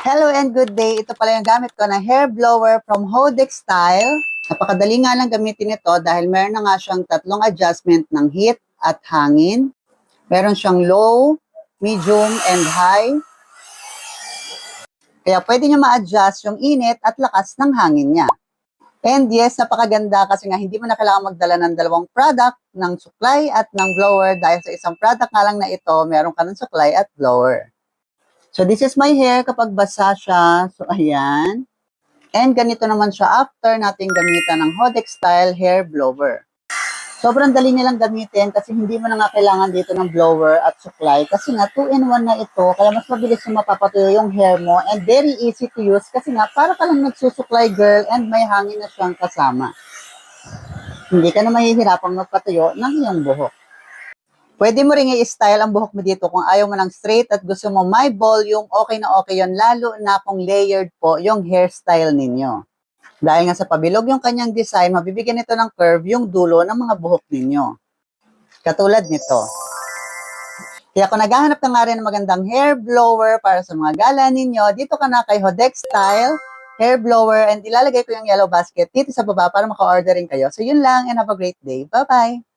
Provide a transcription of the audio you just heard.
Hello and good day. Ito pala yung gamit ko na hair blower from Hodex Style. Napakadali nga lang gamitin ito dahil meron na nga siyang tatlong adjustment ng heat at hangin. Meron siyang low, medium, and high. Kaya pwede nyo ma-adjust yung init at lakas ng hangin niya. And yes, napakaganda kasi nga hindi mo na kailangan magdala ng dalawang product, ng suklay at ng blower dahil sa isang product nga lang na ito, meron ka ng suklay at blower. So, this is my hair kapag basa siya. So, ayan. And ganito naman siya after nating gamitan ng Hodex Style Hair Blower. Sobrang dali nilang gamitin kasi hindi mo na nga kailangan dito ng blower at suklay kasi nga 2-in-1 na ito. Kaya mas mabilis yung mapapatuyo yung hair mo and very easy to use kasi nga para ka lang nagsusuklay girl and may hangin na siyang kasama. Hindi ka na mahihirapang magpatuyo ng iyong buhok. Pwede mo rin i-style ang buhok mo dito kung ayaw mo ng straight at gusto mo may volume, okay na okay yon, lalo na kung layered po yung hairstyle ninyo. Dahil nga sa pabilog yung kanyang design, mabibigyan ito ng curve yung dulo ng mga buhok ninyo. Katulad nito. Kaya kung naghahanap ka nga rin ng magandang hair blower para sa mga gala ninyo, dito ka na kay Hodex Style Hair Blower and ilalagay ko yung yellow basket dito sa baba para maka-ordering kayo. So yun lang and have a great day. Bye-bye!